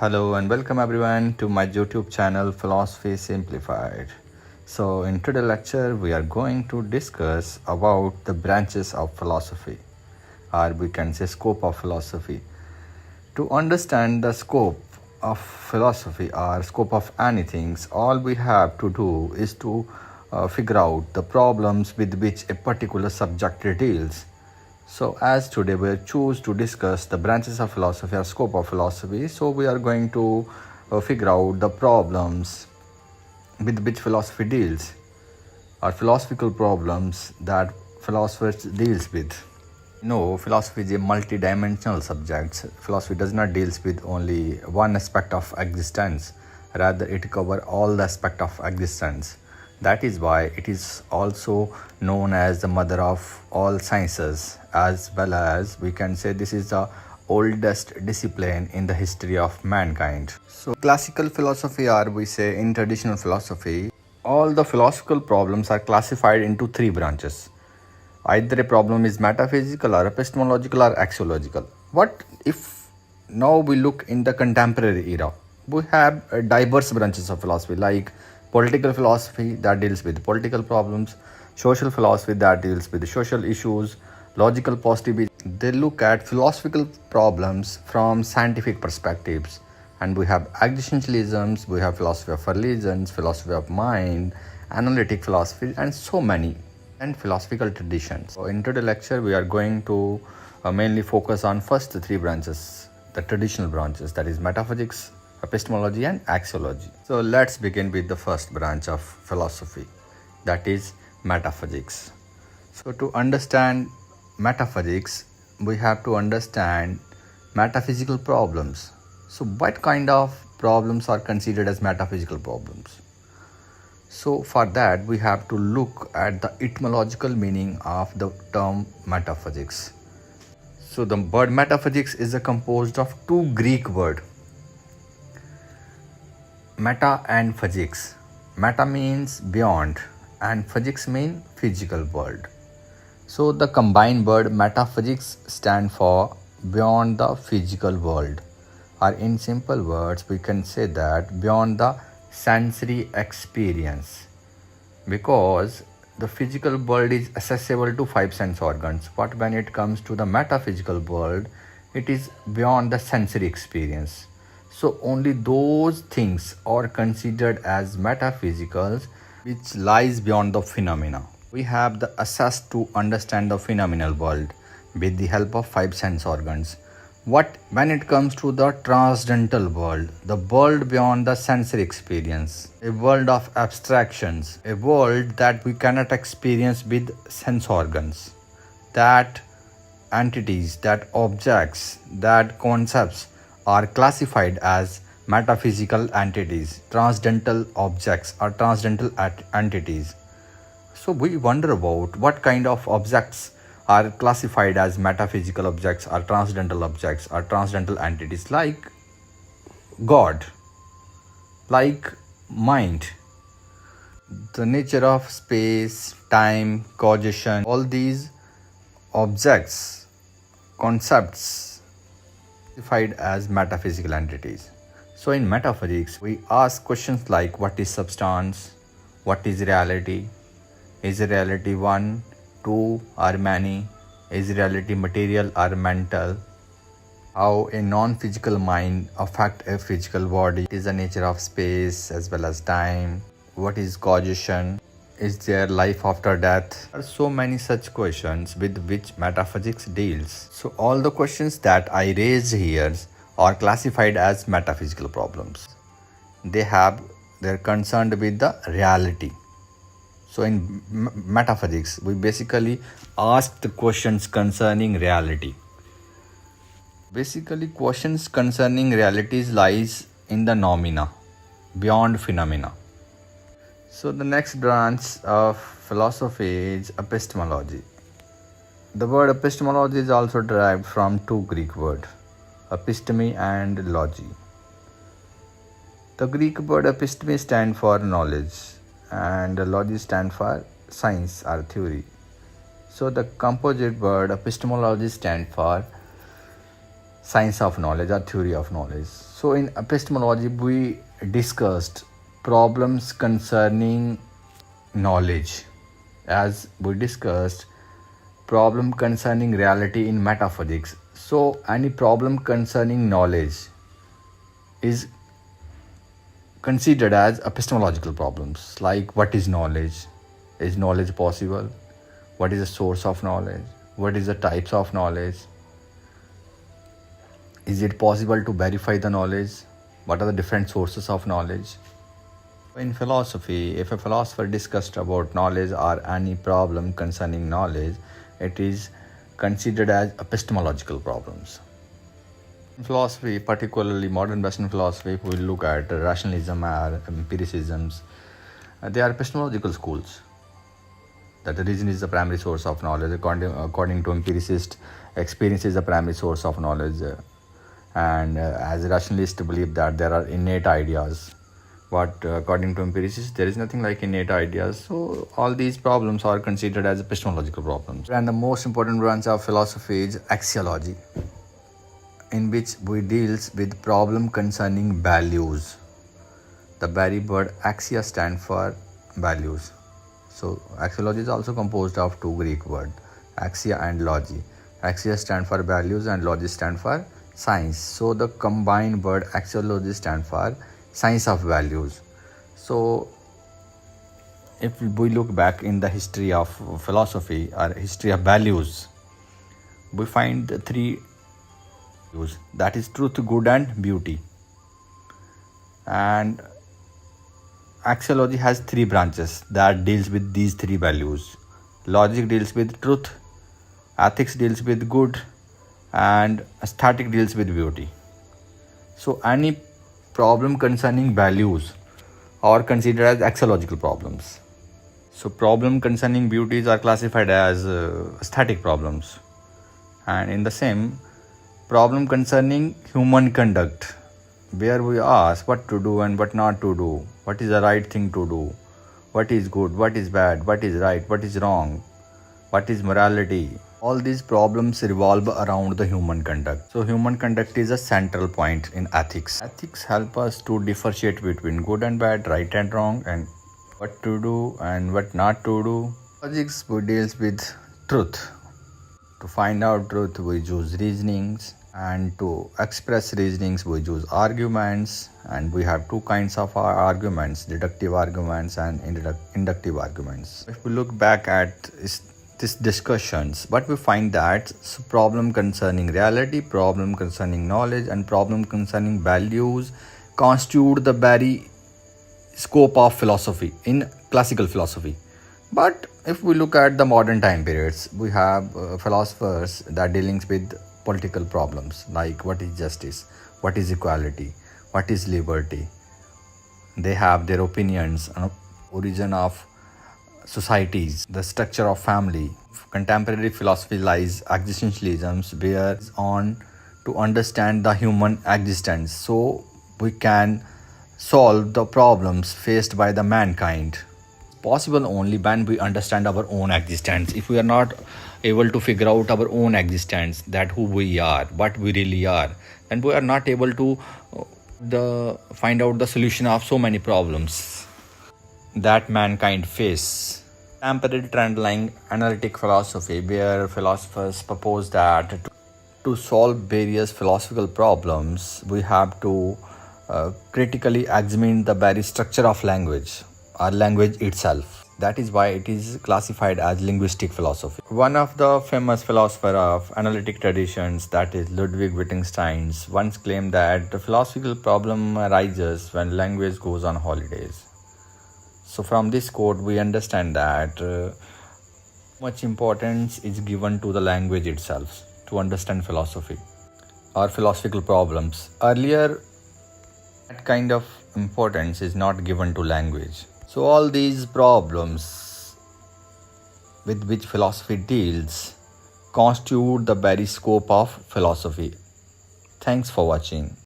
Hello and welcome everyone to my YouTube channel Philosophy Simplified. So in today's lecture we are going to discuss about the branches of philosophy, or we can say scope of philosophy. To understand the scope of philosophy or scope of anything, all we have to do is to figure out the problems with which a particular subject deals. So as today we choose to discuss the branches of philosophy or scope of philosophy, so we are going to figure out the problems with which philosophy deals, or philosophical problems that philosophers deals with. No, philosophy is a multi-dimensional subject. Philosophy does not deals with only one aspect of existence. Rather, it covers all the aspect of existence. That is why it is also known as the mother of all sciences, as well as we can say this is the oldest discipline in the history of mankind. So classical philosophy, or we say in traditional philosophy, all the philosophical problems are classified into three branches. Either a problem is metaphysical or epistemological or axiological. What if now we look in the contemporary era? We have diverse branches of philosophy like political philosophy that deals with political problems, social philosophy that deals with social issues, logical positivism. They look at philosophical problems from scientific perspectives. And we have existentialisms, we have philosophy of religions, philosophy of mind, analytic philosophy, and so many, and philosophical traditions. So in today's lecture, we are going to mainly focus on first three branches, the traditional branches, that is metaphysics, epistemology, and axiology. So let's begin with the first branch of philosophy, that is metaphysics. So to understand metaphysics, we have to understand metaphysical problems. So what kind of problems are considered as metaphysical problems? So for that, we have to look at the etymological meaning of the term metaphysics. So the word metaphysics is composed of two Greek words, meta and physics. Meta means beyond and physics means physical world. So the combined word metaphysics stand for beyond the physical world, or in simple words we can say that beyond the sensory experience, because the physical world is accessible to five sense organs, but when it comes to the metaphysical world, it is beyond the sensory experience. So only those things are considered as metaphysicals which lies beyond the phenomena. We have the access to understand the phenomenal world with the help of five sense organs. When it comes to the transcendental world, the world beyond the sensory experience, a world of abstractions, a world that we cannot experience with sense organs, that entities, that objects, that concepts are classified as metaphysical entities, transcendental objects or transcendental entities. So we wonder about what kind of objects are classified as metaphysical objects or transcendental objects or transcendental entities, like God, like mind, the nature of space, time, causation. All these objects, concepts, classified as metaphysical entities. So in metaphysics, we ask questions like what is substance, what is reality, is reality one, two, or many, is reality material or mental, how a non-physical mind affect a physical body, is the nature of space as well as time, what is causation, is there life after death. There are so many such questions with which metaphysics deals. So all the questions that I raised here are classified as metaphysical problems. They're concerned with the reality. So in metaphysics, we basically ask the questions concerning reality. Basically, questions concerning realities lies in the noumena, beyond phenomena. So the next branch of philosophy is epistemology. The word epistemology is also derived from two Greek words, episteme and logy. The Greek word episteme stands for knowledge and logy stand for science or theory. So the composite word epistemology stand for science of knowledge or theory of knowledge. So in epistemology, we discussed problems concerning knowledge, as we discussed problem concerning reality in metaphysics. So any problem concerning knowledge is considered as epistemological problems, like what is knowledge possible, what is the source of knowledge, what is the types of knowledge, is it possible to verify the knowledge, what are the different sources of knowledge. In philosophy, if a philosopher discussed about knowledge or any problem concerning knowledge, it is considered as epistemological problems. In philosophy, particularly modern Western philosophy, if we look at rationalism or empiricisms, they are epistemological schools. That the reason is the primary source of knowledge. According to empiricists, experience is the primary source of knowledge. And as rationalists believe that there are innate ideas. But according to empiricists, there is nothing like innate ideas. So all these problems are considered as epistemological problems. And the most important branch of philosophy is axiology, in which we deals with problem concerning values. The very word axia stand for values. So axiology is also composed of two Greek words, axia and logy. Axia stand for values and logy stand for science. So the combined word axiology stand for science of values. So if we look back in the history of philosophy or history of values, we find the three values, that is truth, good and beauty. And axiology has three branches that deals with these three values. Logic deals with truth, ethics deals with good, and aesthetic deals with beauty. So any problem concerning values are considered as axiological problems. So problem concerning beauties are classified as aesthetic problems. And in the same, problem concerning human conduct, where we ask what to do and what not to do, what is the right thing to do, what is good, what is bad, what is right, what is wrong, what is morality. All these problems revolve around the human conduct. So human conduct is a central point in ethics. Ethics help us to differentiate between good and bad, right and wrong, and what to do and what not to do. Logics deals with truth. To find out truth, we use reasonings, and to express reasonings, we use arguments. And we have two kinds of arguments, deductive arguments and inductive arguments. If we look back at these discussions, but we find that problem concerning reality, problem concerning knowledge, and problem concerning values constitute the very scope of philosophy in classical philosophy. But if we look at the modern time periods, we have philosophers that dealing with political problems, like what is justice, what is equality, what is liberty. They have their opinions on origin of societies, the structure of family. Contemporary philosophy lies existentialism, bears on to understand the human existence, so we can solve the problems faced by the mankind. Possible only when we understand our own existence. If we are not able to figure out our own existence, that who we are, what we really are, then we are not able to find out the solution of so many problems that mankind face. Contemporary trend line analytic philosophy, where philosophers propose that to solve various philosophical problems, we have to critically examine the very structure of language or language itself. That is why it is classified as linguistic philosophy. One of the famous philosophers of analytic traditions, that is Ludwig Wittgenstein, once claimed that the philosophical problem arises when language goes on holidays. So from this quote, we understand that much importance is given to the language itself to understand philosophy or philosophical problems. Earlier, that kind of importance is not given to language. So all these problems with which philosophy deals constitute the very scope of philosophy. Thanks for watching.